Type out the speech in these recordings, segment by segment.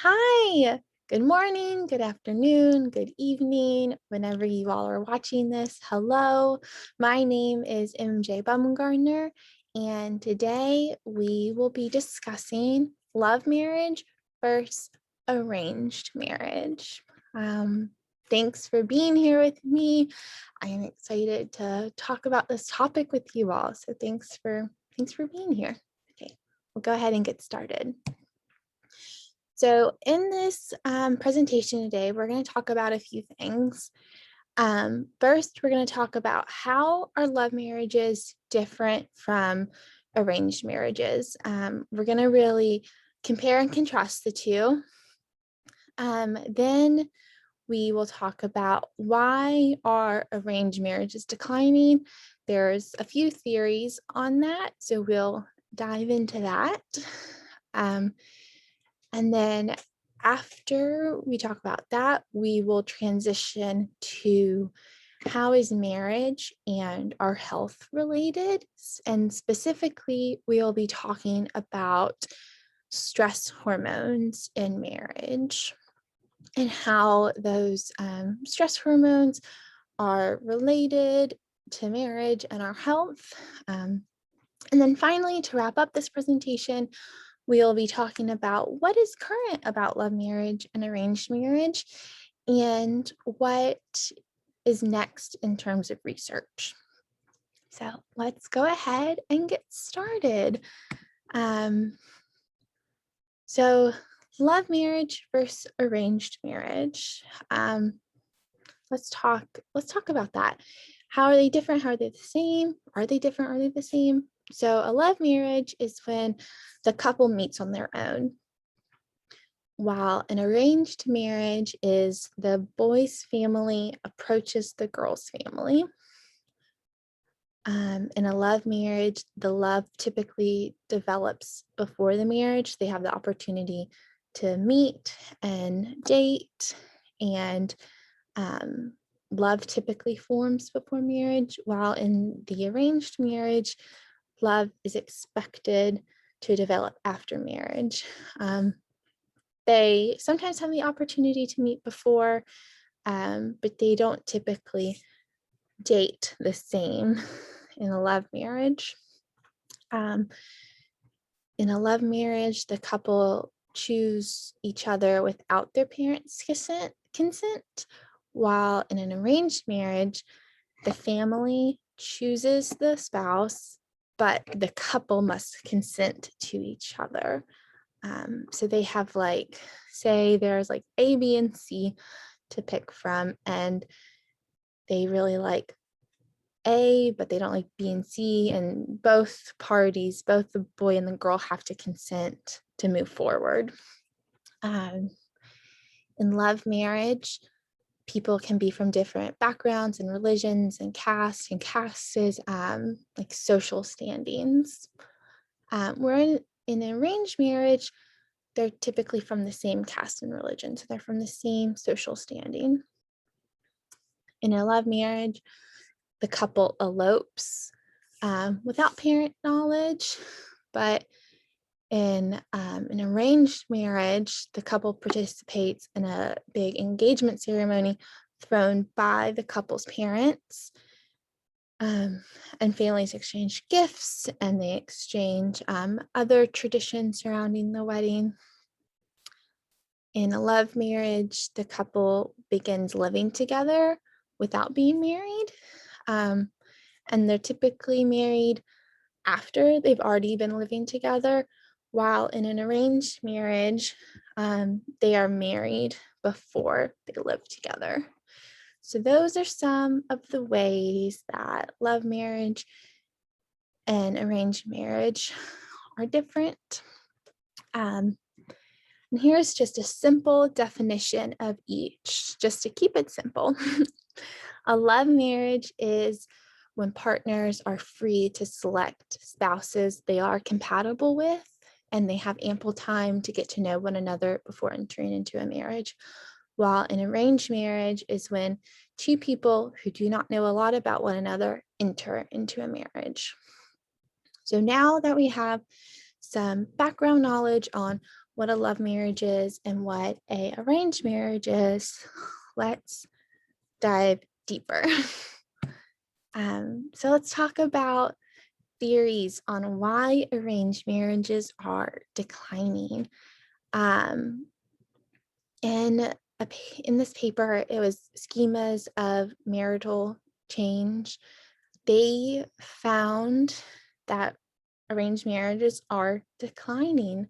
Hi, good morning, good afternoon, good evening, whenever you all are watching this. Hello, my name is MJ Bumgardner, and today we will be discussing love marriage versus arranged marriage. Um, Thanks for being here with me. I am excited to talk about this topic with you all. So thanks for being here. Okay, we'll go ahead and get started. So in this presentation today, we're going to talk about a few things. First, we're going to talk about how are love marriages different from arranged marriages. We're going to really compare and contrast the two. Then we will talk about why are arranged marriages declining. There's a few theories on that, so we'll dive into that. And then after we talk about that, we will transition to how is marriage and our health related? And specifically, we'll be talking about stress hormones in marriage and how those stress hormones are related to marriage and our health. And then finally, to wrap up this presentation, we'll be talking about what is current about love marriage and arranged marriage and what is next in terms of research. So let's go ahead and get started. So love marriage versus arranged marriage. Let's talk about that. How are they different? How are they the same? Are they different? Are they the same? So a love marriage is when the couple meets on their own, while an arranged marriage is the boy's family approaches the girl's family. In a love marriage, the love typically develops before the marriage. They have the opportunity to meet and date, and love typically forms before marriage, while in the arranged marriage, love is expected to develop after marriage. They sometimes have the opportunity to meet before, but they don't typically date the same in a love marriage. In a love marriage, the couple choose each other without their parents' consent, while in an arranged marriage, the family chooses the spouse, but the couple must consent to each other. So they have say there's A, B, and C to pick from, and they really like A, but they don't like B and C, and both parties, both the boy and the girl, have to consent to move forward. In love marriage, people can be from different backgrounds and religions and caste, and caste is like social standings. Where in an arranged marriage, they're typically from the same caste and religion, so they're from the same social standing. In a love marriage, the couple elopes without parent knowledge, but in an arranged marriage, the couple participates in a big engagement ceremony thrown by the couple's parents. And families exchange gifts, and they exchange other traditions surrounding the wedding. In a love marriage, the couple begins living together without being married. And they're typically married after they've already been living together, while in an arranged marriage, they are married before they live together. So those are some of the ways that love marriage and arranged marriage are different. And here's just a simple definition of each, just to keep it simple. A love marriage is when partners are free to select spouses they are compatible with, and they have ample time to get to know one another before entering into a marriage. While an arranged marriage is when two people who do not know a lot about one another enter into a marriage. So now that we have some background knowledge on what a love marriage is and what a arranged marriage is, let's dive deeper. So let's talk about theories on why arranged marriages are declining. In this paper, it was schemas of marital change. They found that arranged marriages are declining.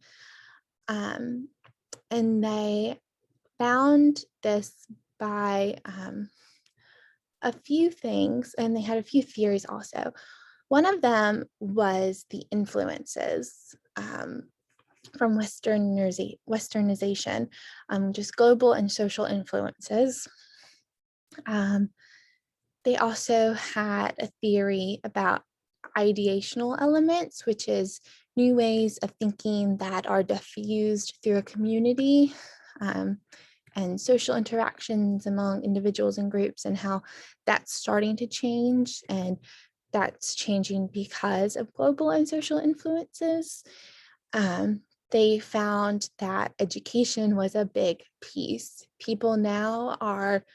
And they found this by a few things, and they had a few theories also. One of them was the influences from Westernization, just global and social influences. They also had a theory about ideational elements, which is new ways of thinking that are diffused through a community, and social interactions among individuals and groups, and how that's starting to change, and that's changing because of global and social influences. They found that education was a big piece. People now are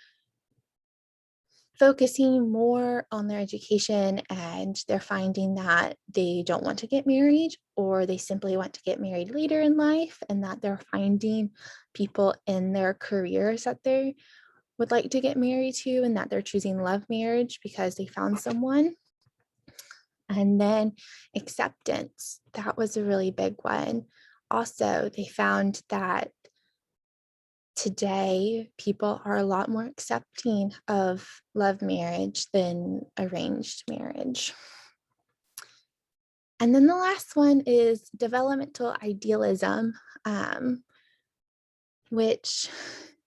focusing more on their education, and they're finding that they don't want to get married, or they simply want to get married later in life, and that they're finding people in their careers that they would like to get married to, and that they're choosing love marriage because they found someone. And then acceptance, that was a really big one. Also, they found that today people are a lot more accepting of love marriage than arranged marriage. And then the last one is developmental idealism, which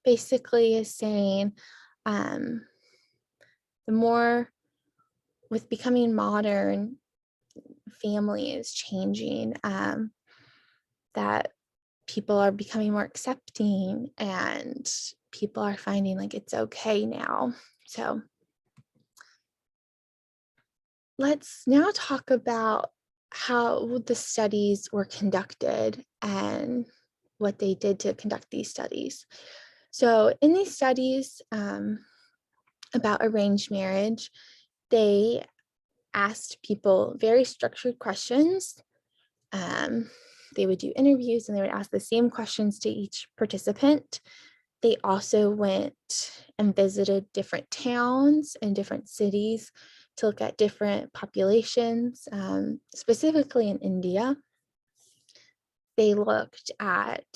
basically is saying the more with becoming modern, family is changing, that people are becoming more accepting, and people are finding like it's okay now. So let's now talk about how the studies were conducted and what they did to conduct these studies. So in these studies about arranged marriage, they asked people very structured questions. They would do interviews, and they would ask the same questions to each participant. They also went and visited different towns and different cities to look at different populations, specifically in India. They looked at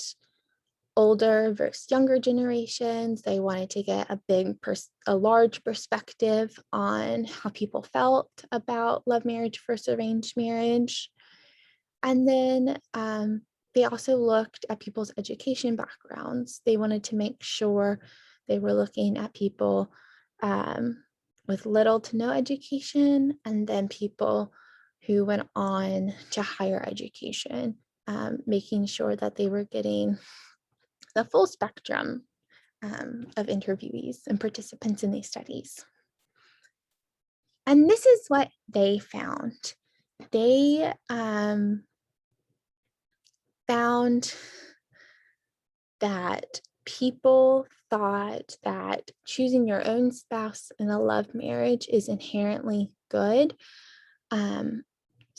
older versus younger generations. They wanted to get a large perspective on how people felt about love marriage versus arranged marriage. And then they also looked at people's education backgrounds. They wanted to make sure they were looking at people with little to no education, and then people who went on to higher education, making sure that they were getting the full spectrum of interviewees and participants in these studies. And this is what they found. They found that people thought that choosing your own spouse in a love marriage is inherently good. So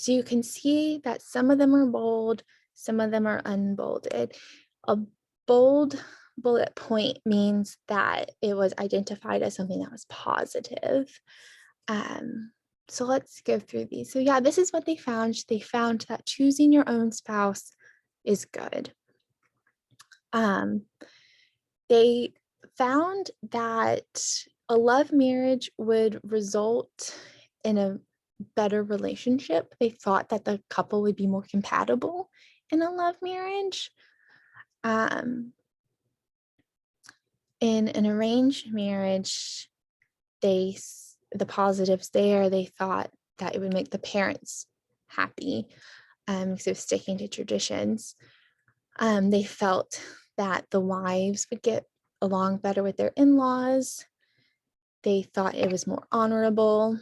you can see that some of them are bold, some of them are unbolded. A bold bullet point means that it was identified as something that was positive. So let's go through these. So yeah, this is what they found. They found that choosing your own spouse is good. They found that a love marriage would result in a better relationship. They thought that the couple would be more compatible in a love marriage. In an arranged marriage, the positives there, they thought that it would make the parents happy, because of sticking to traditions. They felt that the wives would get along better with their in-laws. They thought it was more honorable.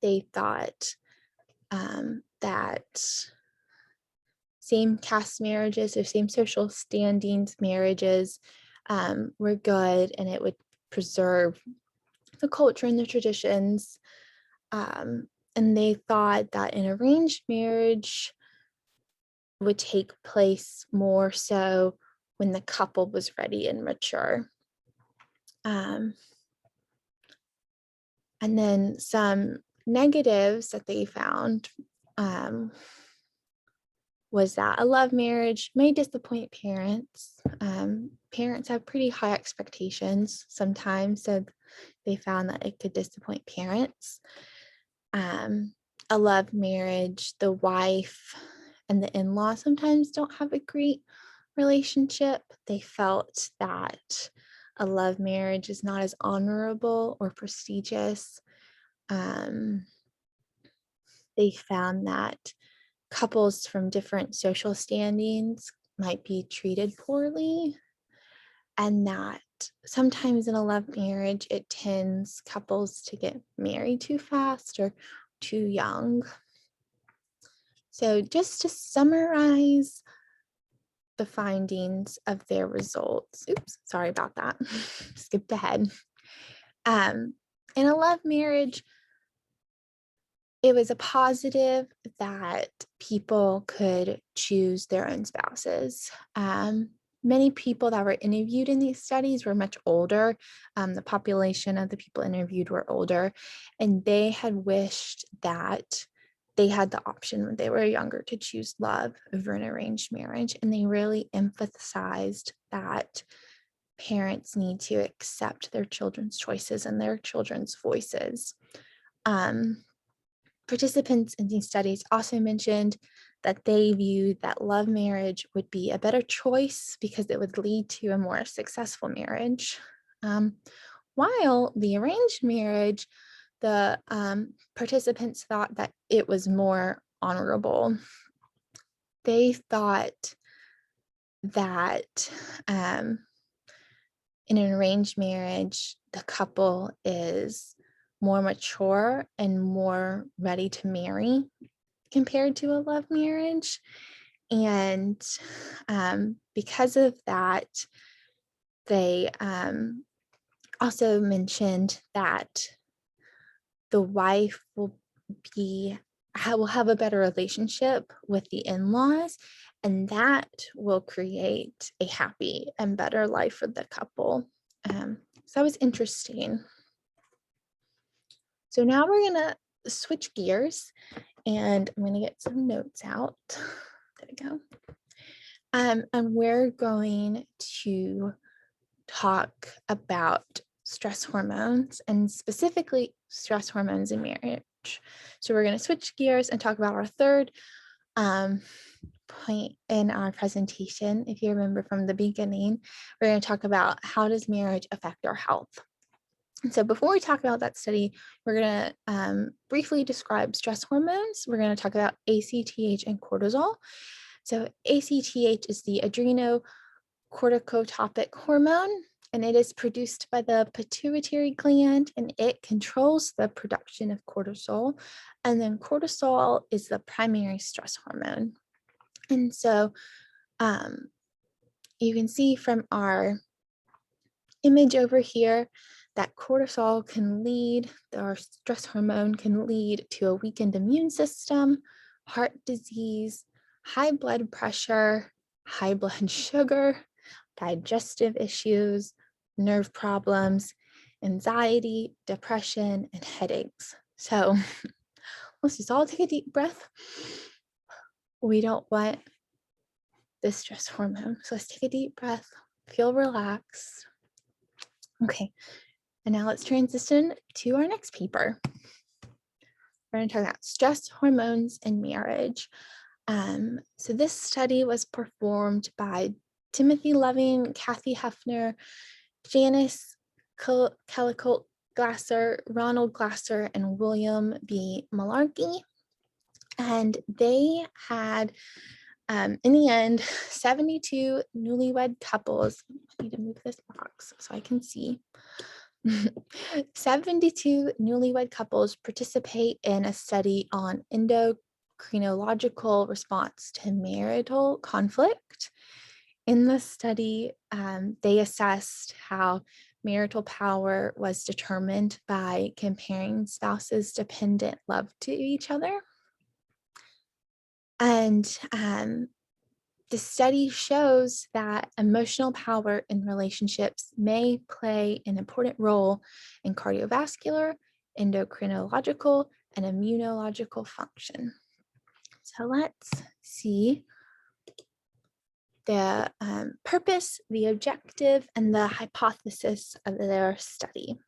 They thought that same caste marriages or same social standings marriages were good, and it would preserve the culture and the traditions. And they thought that an arranged marriage would take place more so when the couple was ready and mature. And then some negatives that they found was that a love marriage may disappoint parents. Parents have pretty high expectations sometimes, so they found that it could disappoint parents. A love marriage, the wife and the in-law sometimes don't have a great relationship. They felt that a love marriage is not as honorable or prestigious. They found that couples from different social standings might be treated poorly, and that sometimes in a love marriage, it tends couples to get married too fast or too young. So just to summarize the findings of their results, oops, sorry about that, skipped ahead. In a love marriage, it was a positive that people could choose their own spouses. Many people that were interviewed in these studies were much older. The population of the people interviewed were older, and they had wished that they had the option when they were younger to choose love over an arranged marriage. And they really emphasized that parents need to accept their children's choices and their children's voices. Participants in these studies also mentioned that they viewed that love marriage would be a better choice because it would lead to a more successful marriage. While the arranged marriage, the participants thought that it was more honorable. They thought that in an arranged marriage, the couple is more mature and more ready to marry compared to a love marriage. And because of that, they also mentioned that the wife will have a better relationship with the in-laws, and that will create a happy and better life for the couple. So that was interesting. So now we're gonna switch gears, and I'm gonna get some notes out. There we go. And we're going to talk about stress hormones, and specifically stress hormones in marriage. So we're going to switch gears and talk about our third point in our presentation. If you remember from the beginning, we're going to talk about how does marriage affect our health. And so before we talk about that study, we're going to briefly describe stress hormones. We're going to talk about ACTH and cortisol. So ACTH is the adrenocorticotropic hormone, and it is produced by the pituitary gland, and it controls the production of cortisol. And then cortisol is the primary stress hormone. And so you can see from our image over here that cortisol can lead, our stress hormone can lead to a weakened immune system, heart disease, high blood pressure, high blood sugar, digestive issues, nerve problems, anxiety, depression, and headaches. So let's just all take a deep breath. We don't want this stress hormone. So let's take a deep breath, feel relaxed. Okay, and now let's transition to our next paper. We're going to talk about stress hormones in marriage. So this study was performed by Timothy Loving, Kathy Hefner, Janice Kellicott Glasser, Ronald Glasser, and William B. Malarkey. And they had, in the end, 72 newlywed couples. I need to move this box so I can see. 72 newlywed couples participate in a study on endocrinological response to marital conflict. In the study, they assessed how marital power was determined by comparing spouses' dependent love to each other. And the study shows that emotional power in relationships may play an important role in cardiovascular, endocrinological, and immunological function. So let's see the purpose, the objective, and the hypothesis of their study.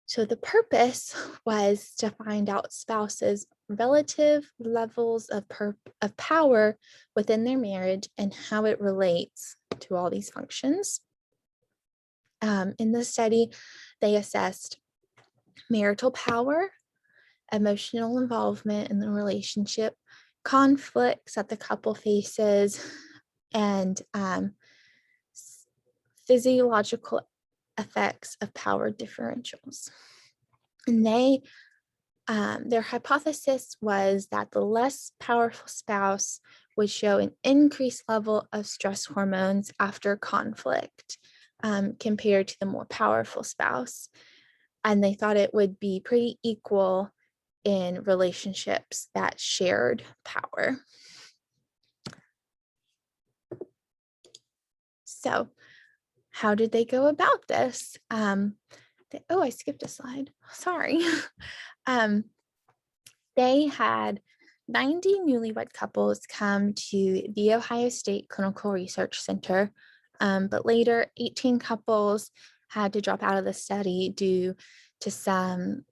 So the purpose was to find out spouses' relative levels of power within their marriage and how it relates to all these functions. In the study, they assessed marital power, emotional involvement in the relationship, conflicts that the couple faces, and physiological effects of power differentials. And their hypothesis was that the less powerful spouse would show an increased level of stress hormones after conflict compared to the more powerful spouse. And they thought it would be pretty equal in relationships that shared power. So how did they go about this? I skipped a slide. Sorry. They had 90 newlywed couples come to the Ohio State Clinical Research Center, but later 18 couples had to drop out of the study due to some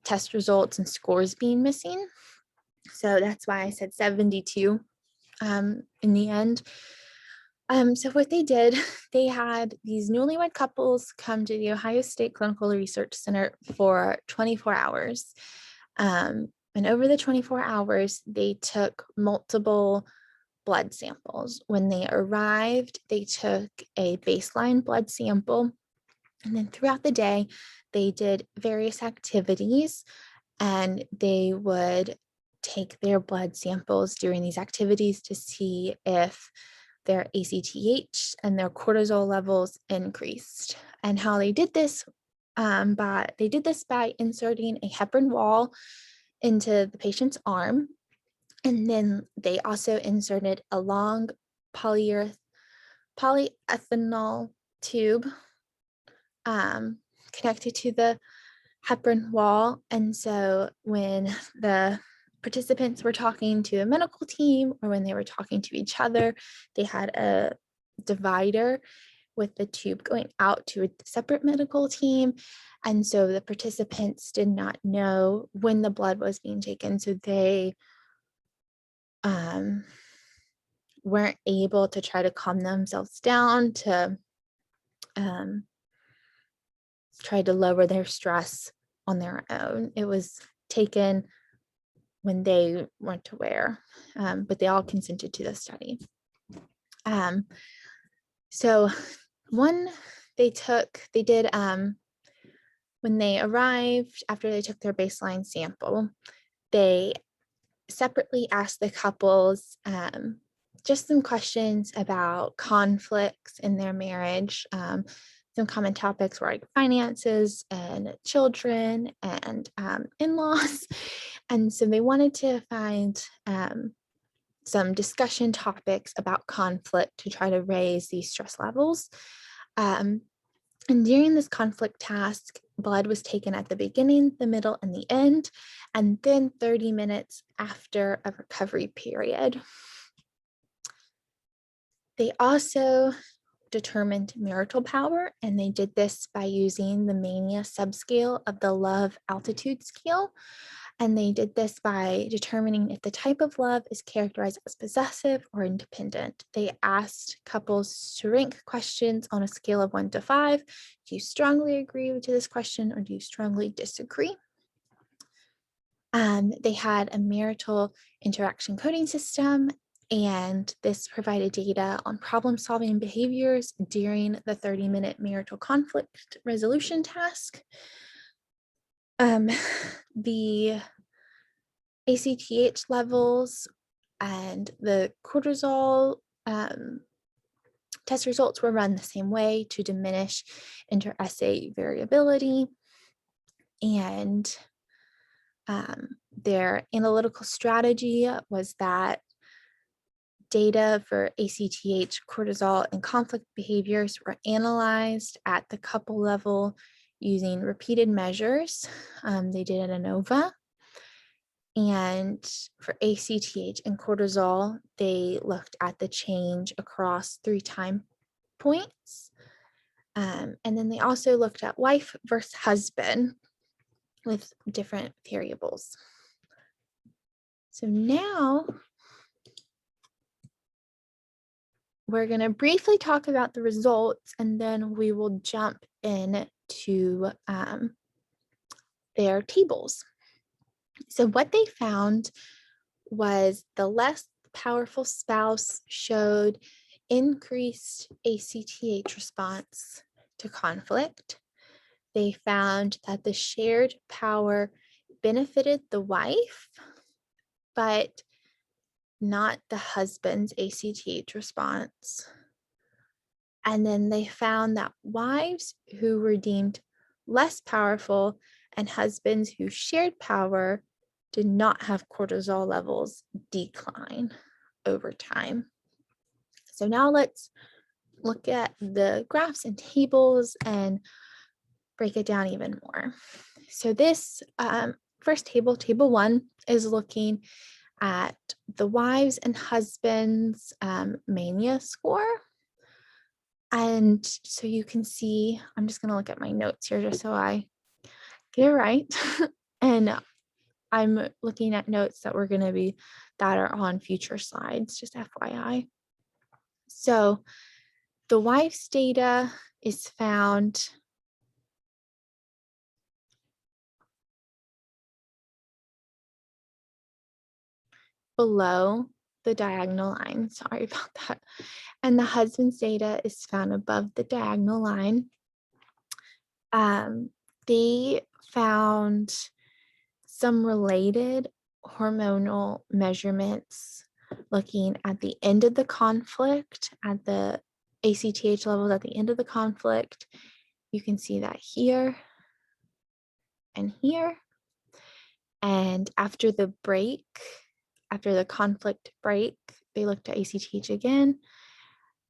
test results and scores being missing. So that's why I said 72 in the end. So what they did, they had these newlywed couples come to the Ohio State Clinical Research Center for 24 hours. And over the 24 hours, they took multiple blood samples. When they arrived, they took a baseline blood sample. And then throughout the day, they did various activities, and they would take their blood samples during these activities to see if their ACTH and their cortisol levels increased. And how they did this, by inserting a heparin wall into the patient's arm. And then they also inserted a long polyethanol tube connected to the heparin wall. And so when the participants were talking to a medical team or when they were talking to each other, they had a divider with the tube going out to a separate medical team. And so the participants did not know when the blood was being taken. So they weren't able to try to calm themselves down to try to lower their stress on their own. It was taken when they weren't aware, but they all consented to the study. So they did, when they arrived, after they took their baseline sample, they separately asked the couples just some questions about conflicts in their marriage. Some common topics were like finances and children and in-laws. And so they wanted to find some discussion topics about conflict to try to raise these stress levels. And during this conflict task, blood was taken at the beginning, the middle, and the end, and then 30 minutes after a recovery period. They also determined marital power, and they did this by using the mania subscale of the love altitude scale. And they did this by determining if the type of love is characterized as possessive or independent. They asked couples to rank questions on a scale of 1 to 5. Do you strongly agree to this question or do you strongly disagree? They had a marital interaction coding system, and this provided data on problem-solving behaviors during the 30-minute marital conflict resolution task. The ACTH levels and the cortisol test results were run the same way to diminish inter-essay variability. And their analytical strategy was that data for ACTH, cortisol, and conflict behaviors were analyzed at the couple level using repeated measures. They did an ANOVA. And for ACTH and cortisol, they looked at the change across 3 time points. And then they also looked at wife versus husband with different variables. So now we're going to briefly talk about the results, and then we will jump into their tables. So what they found was the less powerful spouse showed increased ACTH response to conflict. They found that the shared power benefited the wife, but not the husband's ACTH response. And then they found that wives who were deemed less powerful and husbands who shared power did not have cortisol levels decline over time. So now let's look at the graphs and tables and break it down even more. So this first table, table 1, is looking at the wives and husbands mania score. And so you can see, I'm just going to look at my notes here just so I get it right. And I'm looking at notes that are on future slides, just FYI. So the wife's data is found below the diagonal line. Sorry about that. And the husband's data is found above the diagonal line. They found some related hormonal measurements looking at the end of the conflict, at the ACTH levels at the end of the conflict. You can see that here and here. And after the break, after the conflict break, they looked at ACTH again,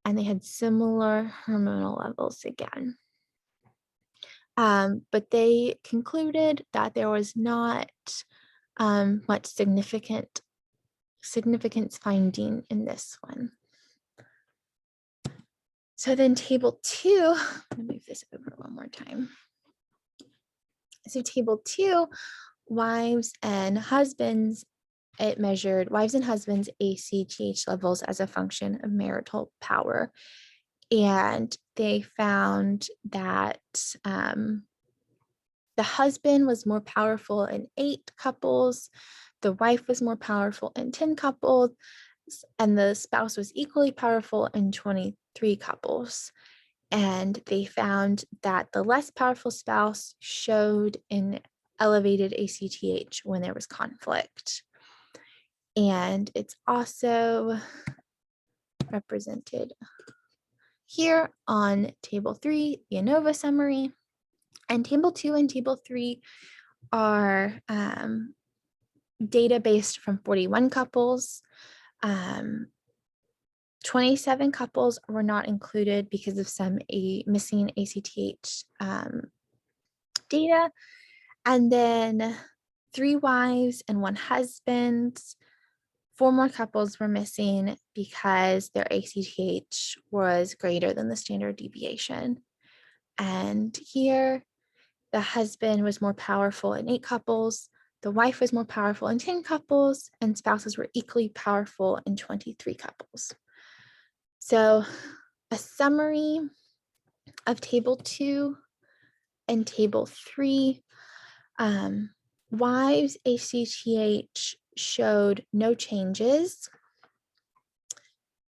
and they had similar hormonal levels again. But they concluded that there was not much significance finding in this one. So then table 2, let me move this over one more time. So table 2, wives and husbands, it measured wives and husbands ACTH levels as a function of marital power. And they found that the husband was more powerful in 8 couples, the wife was more powerful in 10 couples, and the spouse was equally powerful in 23 couples. And they found that the less powerful spouse showed an elevated ACTH when there was conflict. And it's also represented here on table 3, the ANOVA summary. And table 2 and table 3 are data based from 41 couples. 27 couples were not included because of some missing ACTH data. And then 3 wives and 1 husband. 4 more couples were missing because their ACTH was greater than the standard deviation. And here, the husband was more powerful in 8 couples, the wife was more powerful in 10 couples, and spouses were equally powerful in 23 couples. So a summary of table 2 and table 3, wives ACTH showed no changes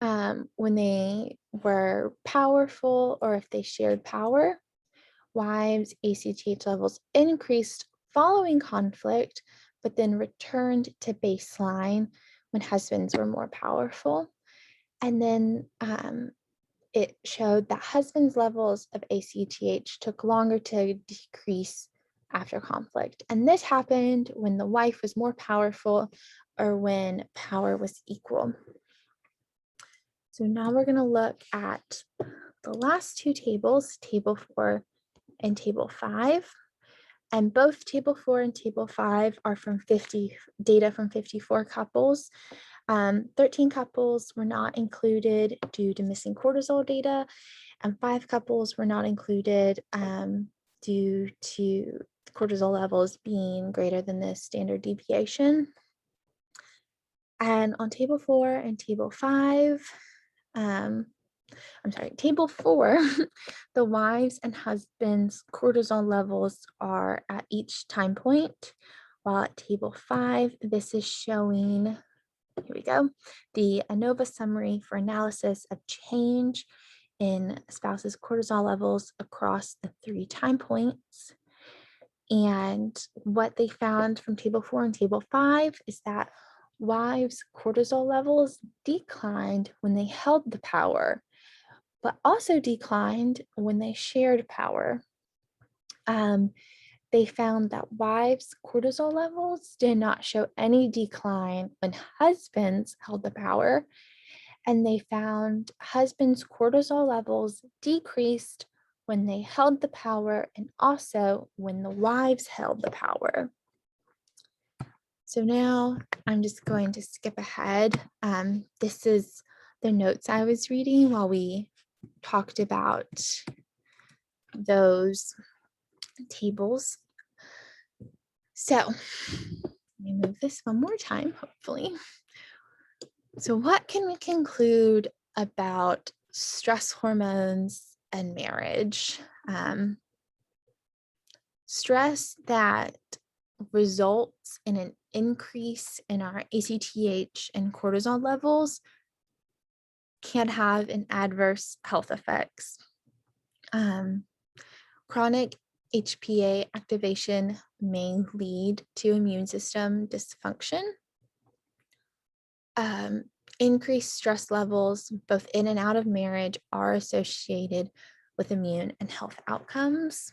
when they were powerful or if they shared power. Wives ACTH levels increased following conflict, but then returned to baseline when husbands were more powerful. And then it showed that husbands' levels of ACTH took longer to decrease after conflict. And this happened when the wife was more powerful or when power was equal. So now we're going to look at the last two tables, table 4 and table 5. And both table 4 and table 5 are from data from 54 couples. 13 couples were not included due to missing cortisol data, and 5 couples were not included due to cortisol levels being greater than the standard deviation. And on table 4 and table 5, table 4, the wives and husbands' cortisol levels are at each time point, while at table 5, this is showing, here we go, the ANOVA summary for analysis of change in spouses' cortisol levels across the 3 time points. And what they found from table 4 and table 5 is that wives' cortisol levels declined when they held the power, but also declined when they shared power. They found that wives' cortisol levels did not show any decline when husbands held the power, and they found husbands' cortisol levels decreased when they held the power and also when the wives held the power. So now I'm just going to skip ahead. This is the notes I was reading while we talked about those tables. So let me move this one more time, hopefully. So what can we conclude about stress hormones and marriage? Stress that results in an increase in our ACTH and cortisol levels can have an adverse health effects. Chronic HPA activation may lead to immune system dysfunction. Increased stress levels, both in and out of marriage, are associated with immune and health outcomes.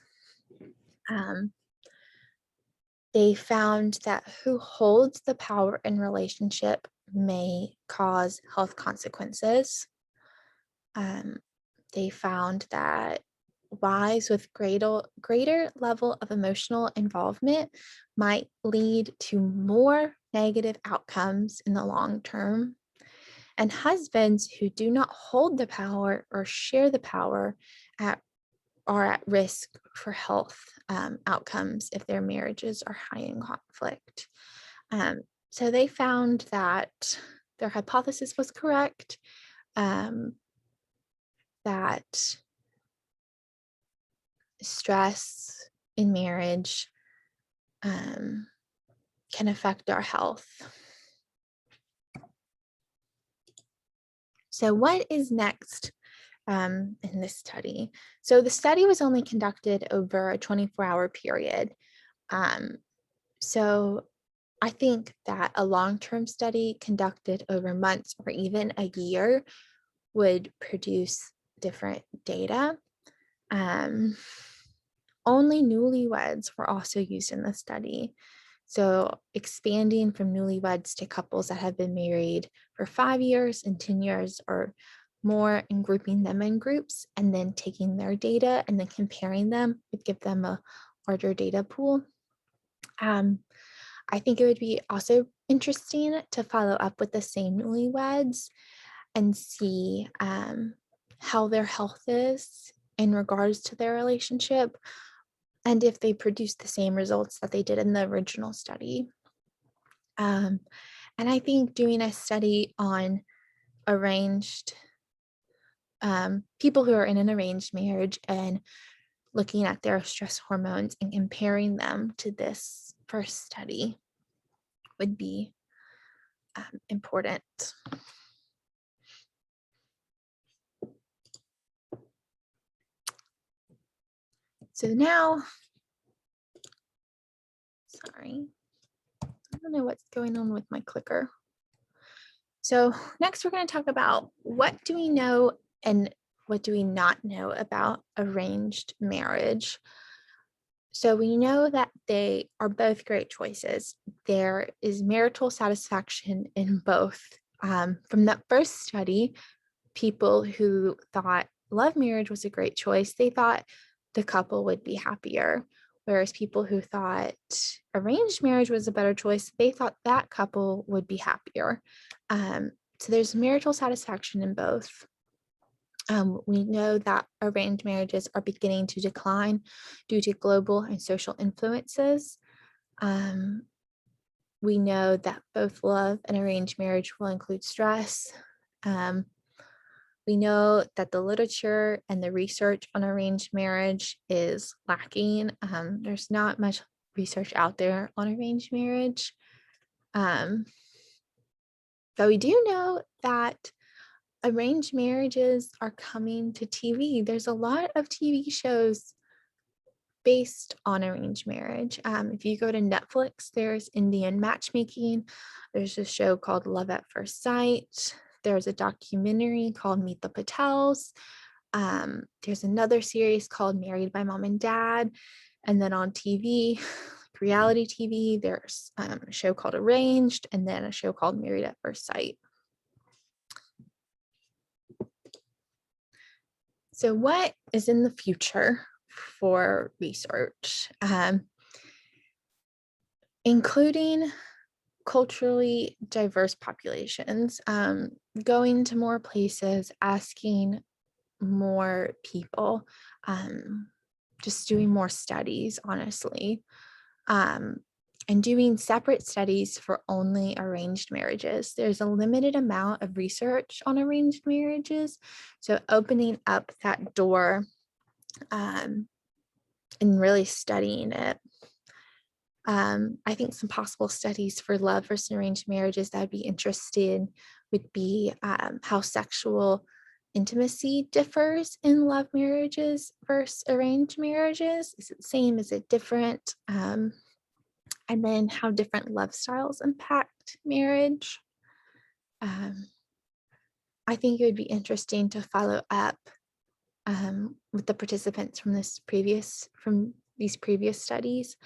They found that who holds the power in relationship may cause health consequences. They found that wives with greater level of emotional involvement might lead to more negative outcomes in the long term. And husbands who do not hold the power or share the power are at risk for health outcomes if their marriages are high in conflict. So they found that their hypothesis was correct, that stress in marriage can affect our health. So what is next in this study? So the study was only conducted over a 24-hour period. So I think that a long-term study conducted over months or even a year would produce different data. Only newlyweds were also used in the study. So expanding from newlyweds to couples that have been married for 5 years and 10 years or more and grouping them in groups and then taking their data and then comparing them would give them a larger data pool. I think it would be also interesting to follow up with the same newlyweds and see how their health is in regards to their relationship and if they produce the same results that they did in the original study. And I think doing a study on arranged people who are in an arranged marriage and looking at their stress hormones and comparing them to this first study would be important. So now, don't know what's going on with my clicker. So next we're going to talk about what do we know and what do we not know about arranged marriage. So we know that they are both great choices. There is marital satisfaction in both. From that first study, people who thought love marriage was a great choice, they thought the couple would be happier. Whereas people who thought arranged marriage was a better choice, they thought that couple would be happier. So there's marital satisfaction in both. We know that arranged marriages are beginning to decline due to global and social influences. We know that both love and arranged marriage will include stress. We know that the literature and the research on arranged marriage is lacking. There's not much research out there on arranged marriage. But we do know that arranged marriages are coming to TV. There's a lot of TV shows based on arranged marriage. If you go to Netflix, there's Indian matchmaking. There's a show called Love at First Sight. There's a documentary called Meet the Patels. There's another series called Married by Mom and Dad. And then on TV, reality TV, there's a show called Arranged, and then a show called Married at First Sight. So what is in the future for research? Including culturally diverse populations, going to more places, asking more people, just doing more studies, honestly, and doing separate studies for only arranged marriages. There's a limited amount of research on arranged marriages, so opening up that door and really studying it. I think some possible studies for love versus arranged marriages that I'd be interested in would be how sexual intimacy differs in love marriages versus arranged marriages. Is it the same? Is it different? And then how different love styles impact marriage. I think it would be interesting to follow up with the participants from these previous studies.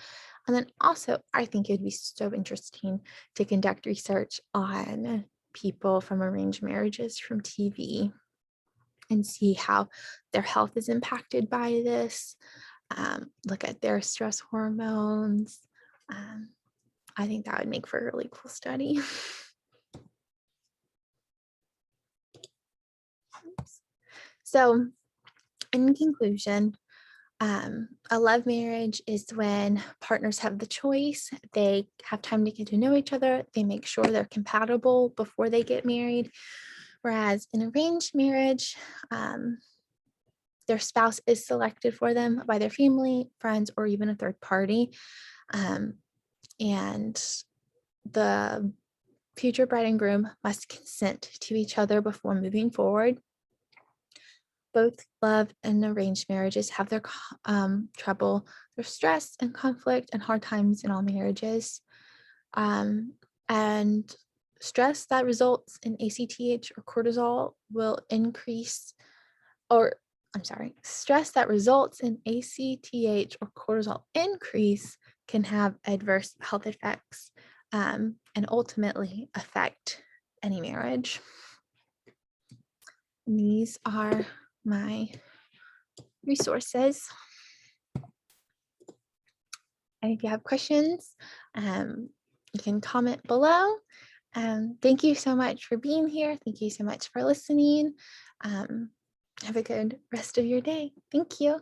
And then also, I think it would be so interesting to conduct research on people from arranged marriages from TV and see how their health is impacted by this, look at their stress hormones. I think that would make for a really cool study. So in conclusion, a love marriage is when partners have the choice, they have time to get to know each other, they make sure they're compatible before they get married. Whereas in arranged marriage, their spouse is selected for them by their family, friends, or even a third party. And the future bride and groom must consent to each other before moving forward. Both love and arranged marriages have their trouble, their stress and conflict and hard times in all marriages. And stress that results in ACTH or cortisol will increase, stress that results in ACTH or cortisol increase can have adverse health effects and ultimately affect any marriage. And these are my resources. And if you have questions, you can comment below. Thank you so much for being here. Thank you so much for listening. Have a good rest of your day. Thank you.